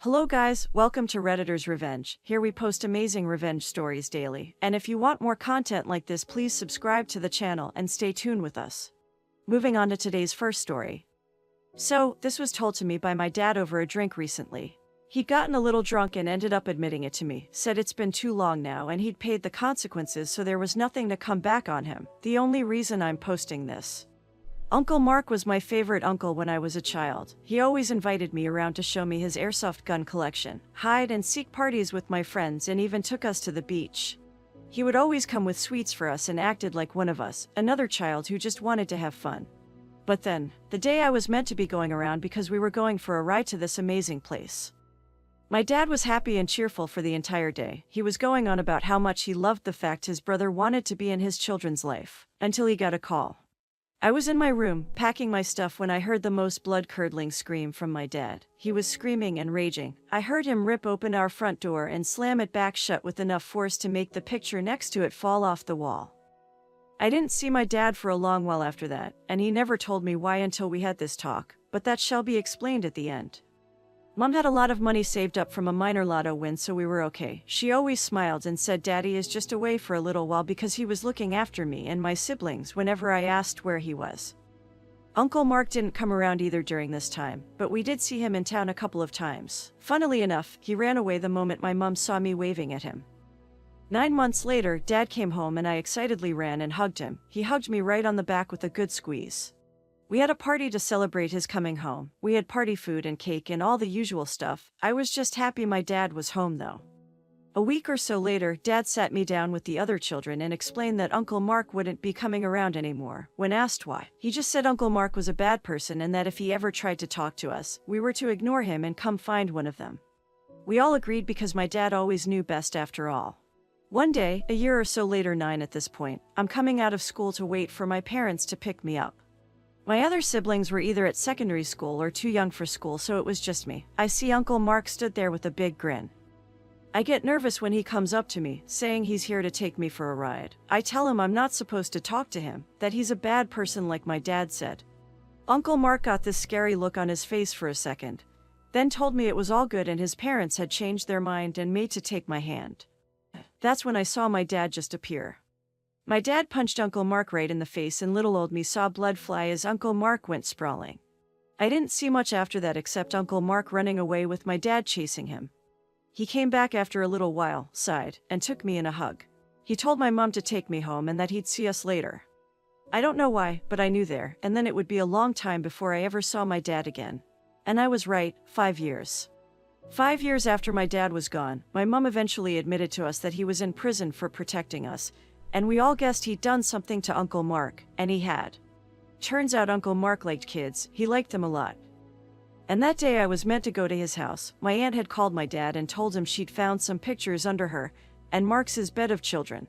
Hello guys, welcome to Redditor's Revenge. Here we post amazing revenge stories daily, and if you want more content like this, please subscribe to the channel and stay tuned with us. Moving on to today's first story. So, this was told to me by my dad over a drink recently. He'd gotten a little drunk and ended up admitting it to me, said it's been too long now and he'd paid the consequences, so there was nothing to come back on him. The only reason I'm posting this. Uncle Mark was my favorite uncle when I was a child. He always invited me around to show me his airsoft gun collection, hide and seek parties with my friends, and even took us to the beach. He would always come with sweets for us and acted like one of us, another child who just wanted to have fun. But then, the day I was meant to be going around because we were going for a ride to this amazing place. My dad was happy and cheerful for the entire day. He was going on about how much he loved the fact his brother wanted to be in his children's life, until he got a call. I was in my room, packing my stuff, when I heard the most blood-curdling scream from my dad. He was screaming and raging. I heard him rip open our front door and slam it back shut with enough force to make the picture next to it fall off the wall. I didn't see my dad for a long while after that, and he never told me why until we had this talk, but that shall be explained at the end. Mom had a lot of money saved up from a minor lotto win, so we were okay. She always smiled and said Daddy is just away for a little while because he was looking after me and my siblings whenever I asked where he was. Uncle Mark didn't come around either during this time, but we did see him in town a couple of times. Funnily enough, he ran away the moment my mom saw me waving at him. 9 months later, Dad came home and I excitedly ran and hugged him. He hugged me right on the back with a good squeeze. We had a party to celebrate his coming home. We had party food and cake and all the usual stuff. I was just happy my dad was home though. A week or so later, Dad sat me down with the other children and explained that Uncle Mark wouldn't be coming around anymore. When asked why, he just said Uncle Mark was a bad person and that if he ever tried to talk to us, we were to ignore him and come find one of them. We all agreed because my dad always knew best after all. One day, a year or so later, 9 at this point, I'm coming out of school to wait for my parents to pick me up. My other siblings were either at secondary school or too young for school, so it was just me. I see Uncle Mark stood there with a big grin. I get nervous when he comes up to me, saying he's here to take me for a ride. I tell him I'm not supposed to talk to him, that he's a bad person like my dad said. Uncle Mark got this scary look on his face for a second, then told me it was all good and his parents had changed their mind and made to take my hand. That's when I saw my dad just appear. My dad punched Uncle Mark right in the face and little old me saw blood fly as Uncle Mark went sprawling. I didn't see much after that except Uncle Mark running away with my dad chasing him. He came back after a little while, sighed, and took me in a hug. He told my mom to take me home and that he'd see us later. I don't know why, but I knew there, and then it would be a long time before I ever saw my dad again. And I was right, 5 years. 5 years after my dad was gone, my mom eventually admitted to us that he was in prison for protecting us, and we all guessed he'd done something to Uncle Mark, and he had. Turns out Uncle Mark liked kids. He liked them a lot. And that day I was meant to go to his house. My aunt had called my dad and told him she'd found some pictures under her and Mark's bed of children.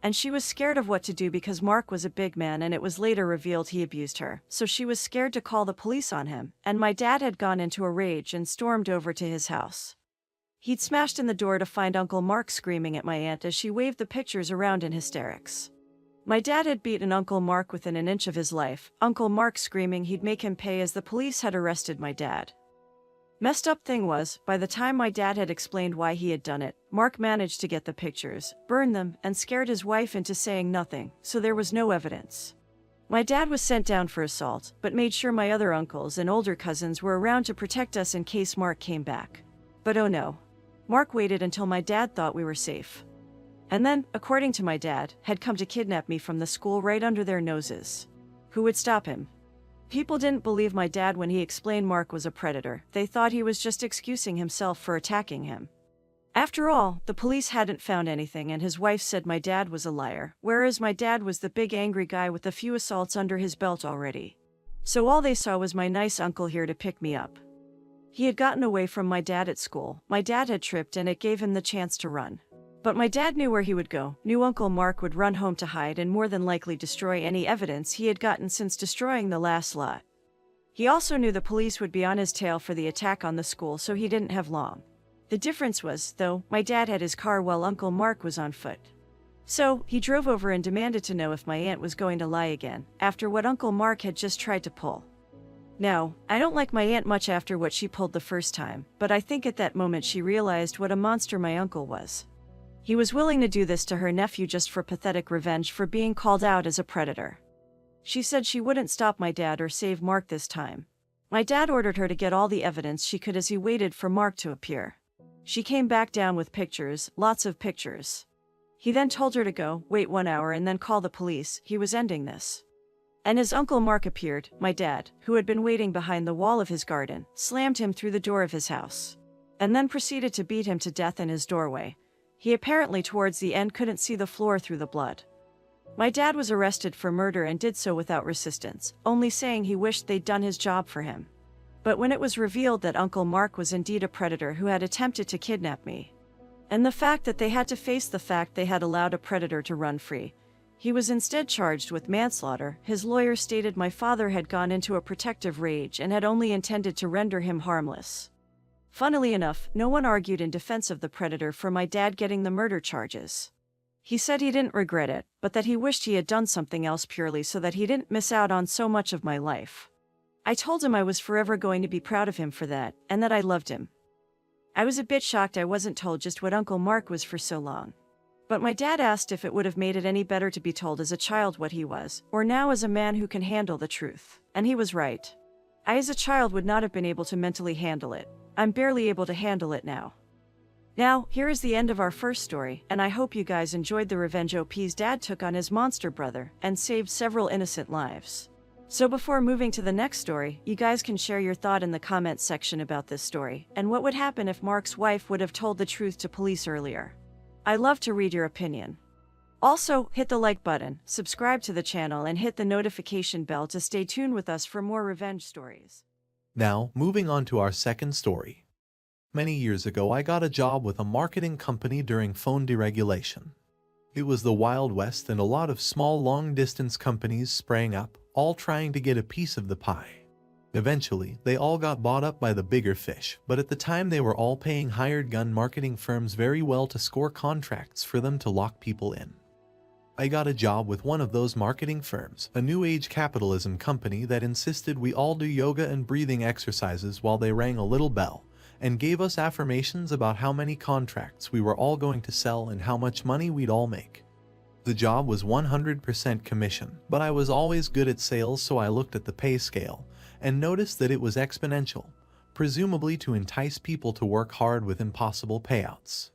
And she was scared of what to do because Mark was a big man and it was later revealed he abused her. So she was scared to call the police on him, and my dad had gone into a rage and stormed over to his house. He'd smashed in the door to find Uncle Mark screaming at my aunt as she waved the pictures around in hysterics. My dad had beaten Uncle Mark within an inch of his life, Uncle Mark screaming he'd make him pay as the police had arrested my dad. Messed up thing was, by the time my dad had explained why he had done it, Mark managed to get the pictures, burned them, and scared his wife into saying nothing, so there was no evidence. My dad was sent down for assault, but made sure my other uncles and older cousins were around to protect us in case Mark came back. But oh no. Mark waited until my dad thought we were safe. And then, according to my dad, had come to kidnap me from the school right under their noses. Who would stop him? People didn't believe my dad when he explained Mark was a predator. They thought he was just excusing himself for attacking him. After all, the police hadn't found anything and his wife said my dad was a liar, whereas my dad was the big angry guy with a few assaults under his belt already. So all they saw was my nice uncle here to pick me up. He had gotten away from my dad at school. My dad had tripped and it gave him the chance to run. But my dad knew where he would go, knew Uncle Mark would run home to hide and more than likely destroy any evidence he had gotten since destroying the last lot. He also knew the police would be on his tail for the attack on the school, so he didn't have long. The difference was, though, my dad had his car while Uncle Mark was on foot. So, he drove over and demanded to know if my aunt was going to lie again, after what Uncle Mark had just tried to pull. Now, I don't like my aunt much after what she pulled the first time, but I think at that moment she realized what a monster my uncle was. He was willing to do this to her nephew just for pathetic revenge for being called out as a predator. She said she wouldn't stop my dad or save Mark this time. My dad ordered her to get all the evidence she could as he waited for Mark to appear. She came back down with pictures, lots of pictures. He then told her to go, wait 1 hour and then call the police. He was ending this. And his uncle Mark appeared, my dad, who had been waiting behind the wall of his garden, slammed him through the door of his house, and then proceeded to beat him to death in his doorway. He apparently towards the end couldn't see the floor through the blood. My dad was arrested for murder and did so without resistance, only saying he wished they'd done his job for him. But when it was revealed that Uncle Mark was indeed a predator who had attempted to kidnap me, and the fact that they had to face the fact they had allowed a predator to run free, he was instead charged with manslaughter. His lawyer stated my father had gone into a protective rage and had only intended to render him harmless. Funnily enough, no one argued in defense of the predator for my dad getting the murder charges. He said he didn't regret it, but that he wished he had done something else purely so that he didn't miss out on so much of my life. I told him I was forever going to be proud of him for that, and that I loved him. I was a bit shocked I wasn't told just what Uncle Mark was for so long. But my dad asked if it would have made it any better to be told as a child what he was, or now as a man who can handle the truth. And he was right. I as a child would not have been able to mentally handle it. I'm barely able to handle it now. Now, here is the end of our first story, and I hope you guys enjoyed the revenge OP's dad took on his monster brother, and saved several innocent lives. So before moving to the next story, you guys can share your thought in the comments section about this story, and what would happen if Mark's wife would have told the truth to police earlier. I love to read your opinion. Also, hit the like button, subscribe to the channel and hit the notification bell to stay tuned with us for more revenge stories. Now, moving on to our second story. Many years ago I got a job with a marketing company during phone deregulation. It was the Wild West and a lot of small long-distance companies sprang up, all trying to get a piece of the pie. Eventually, they all got bought up by the bigger fish, but at the time they were all paying hired gun marketing firms very well to score contracts for them to lock people in. I got a job with one of those marketing firms, a new age capitalism company that insisted we all do yoga and breathing exercises while they rang a little bell, and gave us affirmations about how many contracts we were all going to sell and how much money we'd all make. The job was 100% commission, but I was always good at sales, so I looked at the pay scale and noticed that it was exponential, presumably to entice people to work hard with impossible payouts.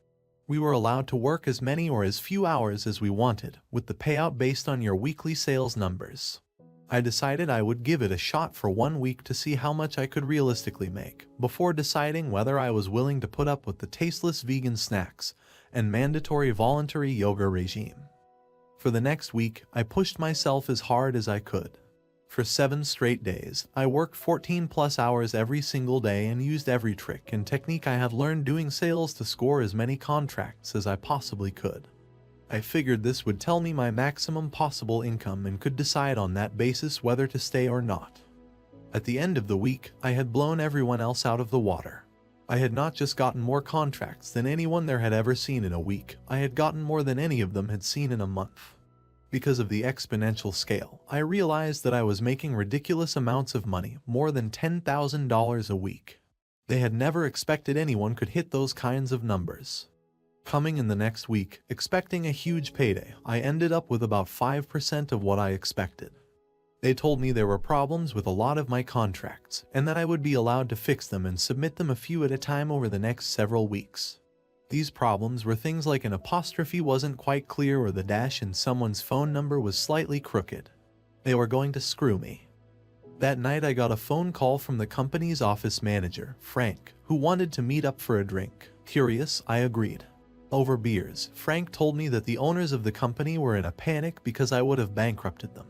We were allowed to work as many or as few hours as we wanted, with the payout based on your weekly sales numbers. I decided I would give it a shot for 1 week to see how much I could realistically make, before deciding whether I was willing to put up with the tasteless vegan snacks and mandatory voluntary yoga regime. For the next week, I pushed myself as hard as I could. For 7 straight days, I worked 14+ hours every single day and used every trick and technique I had learned doing sales to score as many contracts as I possibly could. I figured this would tell me my maximum possible income and could decide on that basis whether to stay or not. At the end of the week, I had blown everyone else out of the water. I had not just gotten more contracts than anyone there had ever seen in a week, I had gotten more than any of them had seen in a month. Because of the exponential scale, I realized that I was making ridiculous amounts of money, more than $10,000 a week. They had never expected anyone could hit those kinds of numbers. Coming in the next week, expecting a huge payday, I ended up with about 5% of what I expected. They told me there were problems with a lot of my contracts, and that I would be allowed to fix them and submit them a few at a time over the next several weeks. These problems were things like an apostrophe wasn't quite clear or the dash in someone's phone number was slightly crooked. They were going to screw me. That night I got a phone call from the company's office manager, Frank, who wanted to meet up for a drink. Curious, I agreed. Over beers, Frank told me that the owners of the company were in a panic because I would have bankrupted them.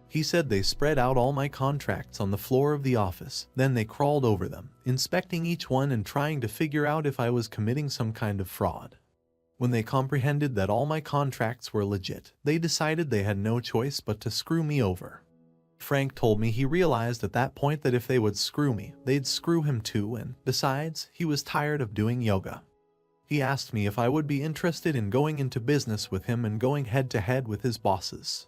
He said they spread out all my contracts on the floor of the office, then they crawled over them, inspecting each one and trying to figure out if I was committing some kind of fraud. When they comprehended that all my contracts were legit, they decided they had no choice but to screw me over. Frank told me he realized at that point that if they would screw me, they'd screw him too, and besides, he was tired of doing yoga. He asked me if I would be interested in going into business with him and going head-to-head with his bosses.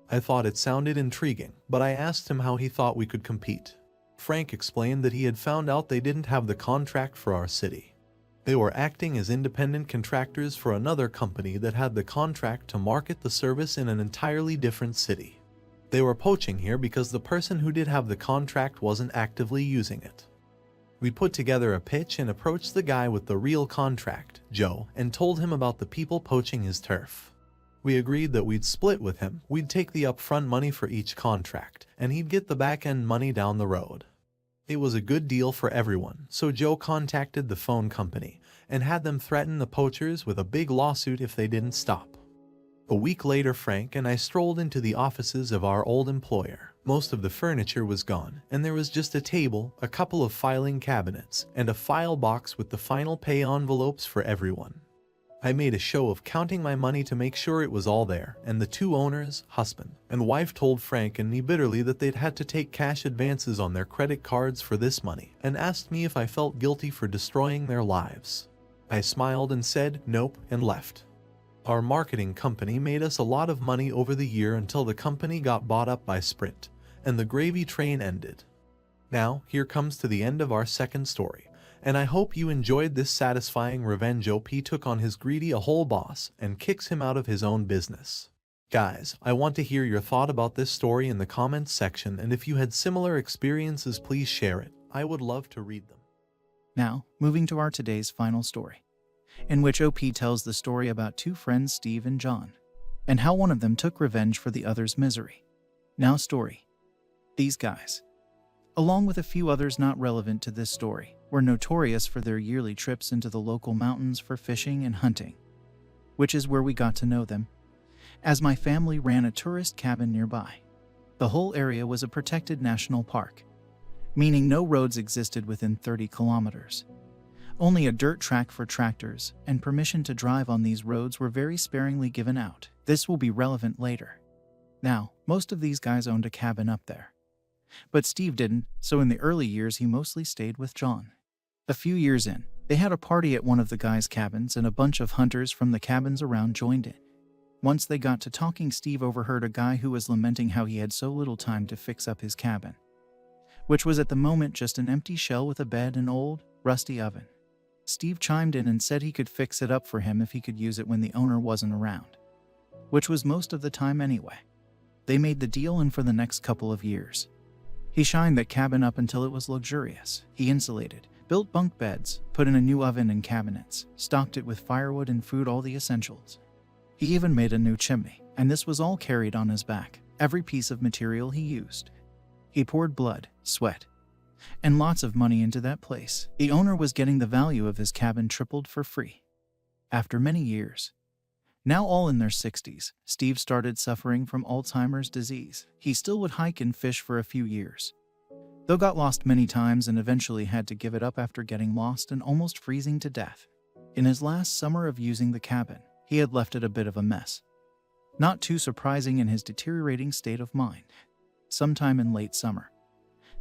I thought it sounded intriguing, but I asked him how he thought we could compete. Frank explained that he had found out they didn't have the contract for our city. They were acting as independent contractors for another company that had the contract to market the service in an entirely different city. They were poaching here because the person who did have the contract wasn't actively using it. We put together a pitch and approached the guy with the real contract, Joe, and told him about the people poaching his turf. We agreed that we'd split with him, we'd take the upfront money for each contract, and he'd get the back-end money down the road. It was a good deal for everyone, so Joe contacted the phone company and had them threaten the poachers with a big lawsuit if they didn't stop. A week later, Frank and I strolled into the offices of our old employer. Most of the furniture was gone, and there was just a table, a couple of filing cabinets, and a file box with the final pay envelopes for everyone. I made a show of counting my money to make sure it was all there, and the two owners, husband and wife, told Frank and me bitterly that they'd had to take cash advances on their credit cards for this money, and asked me if I felt guilty for destroying their lives. I smiled and said nope and left. Our marketing company made us a lot of money over the year until the company got bought up by Sprint, and the gravy train ended. Now, here comes to the end of our second story, and I hope you enjoyed this satisfying revenge. OP took on his greedy a whole boss and kicks him out of his own business. Guys, I want to hear your thought about this story in the comments section, and if you had similar experiences, please share it. I would love to read them. Now, moving to our today's final story, in which OP tells the story about two friends, Steve and John, and how one of them took revenge for the other's misery. Now story. These guys, along with a few others not relevant to this story, were notorious for their yearly trips into the local mountains for fishing and hunting, which is where we got to know them, as my family ran a tourist cabin nearby. The whole area was a protected national park, meaning no roads existed within 30 kilometers. Only a dirt track for tractors, and permission to drive on these roads were very sparingly given out. This will be relevant later. Now, most of these guys owned a cabin up there, but Steve didn't, so in the early years he mostly stayed with John. A few years in, they had a party at one of the guys' cabins and a bunch of hunters from the cabins around joined in. Once they got to talking, Steve overheard a guy who was lamenting how he had so little time to fix up his cabin, which was at the moment just an empty shell with a bed and old, rusty oven. Steve chimed in and said he could fix it up for him if he could use it when the owner wasn't around, which was most of the time anyway. They made the deal, and for the next couple of years, he shined that cabin up until it was luxurious. He insulated, built bunk beds, put in a new oven and cabinets, stocked it with firewood and food, all the essentials. He even made a new chimney, and this was all carried on his back, every piece of material he used. He poured blood, sweat, and lots of money into that place. The owner was getting the value of his cabin tripled for free. After many years, now all in their 60s, Steve started suffering from Alzheimer's disease. He still would hike and fish for a few years, though got lost many times and eventually had to give it up after getting lost and almost freezing to death. In his last summer of using the cabin, he had left it a bit of a mess. Not too surprising in his deteriorating state of mind. Sometime in late summer,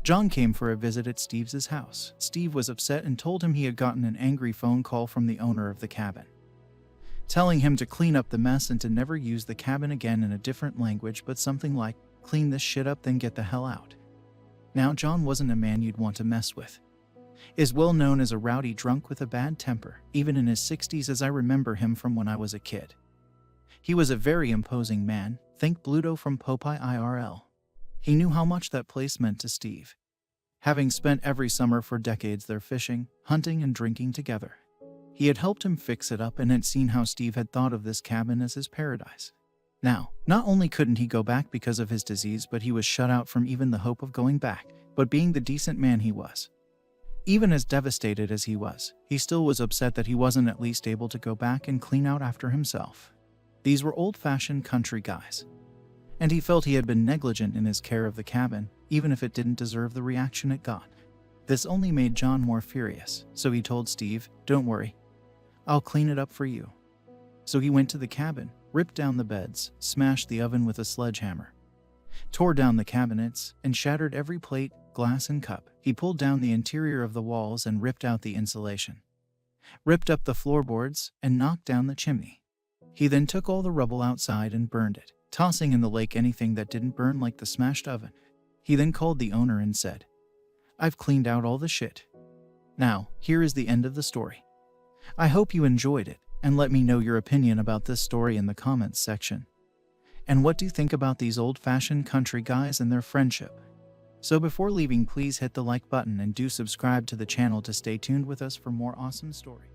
John came for a visit at Steve's house. Steve was upset and told him he had gotten an angry phone call from the owner of the cabin, telling him to clean up the mess and to never use the cabin again, in a different language, but something like, "Clean this shit up, then get the hell out." Now, John wasn't a man you'd want to mess with. Is well known as a rowdy drunk with a bad temper, even in his 60s as I remember him from when I was a kid. He was a very imposing man, think Bluto from Popeye IRL. He knew how much that place meant to Steve, having spent every summer for decades there fishing, hunting, and drinking together. He had helped him fix it up and had seen how Steve had thought of this cabin as his paradise. Now, not only couldn't he go back because of his disease, but he was shut out from even the hope of going back. But being the decent man he was, even as devastated as he was, he still was upset that he wasn't at least able to go back and clean out after himself. These were old-fashioned country guys, and he felt he had been negligent in his care of the cabin, even if it didn't deserve the reaction it got. This only made John more furious, so he told Steve, "Don't worry, I'll clean it up for you." So he went to the cabin, ripped down the beds, smashed the oven with a sledgehammer, tore down the cabinets, and shattered every plate, glass, and cup. He pulled down the interior of the walls and ripped out the insulation, ripped up the floorboards, and knocked down the chimney. He then took all the rubble outside and burned it, tossing in the lake anything that didn't burn, like the smashed oven. He then called the owner and said, I've cleaned out all the shit. Now, here is the end of the story. I hope you enjoyed it, and let me know your opinion about this story in the comments section. And what do you think about these old-fashioned country guys and their friendship? So before leaving, please hit the like button and do subscribe to the channel to stay tuned with us for more awesome stories.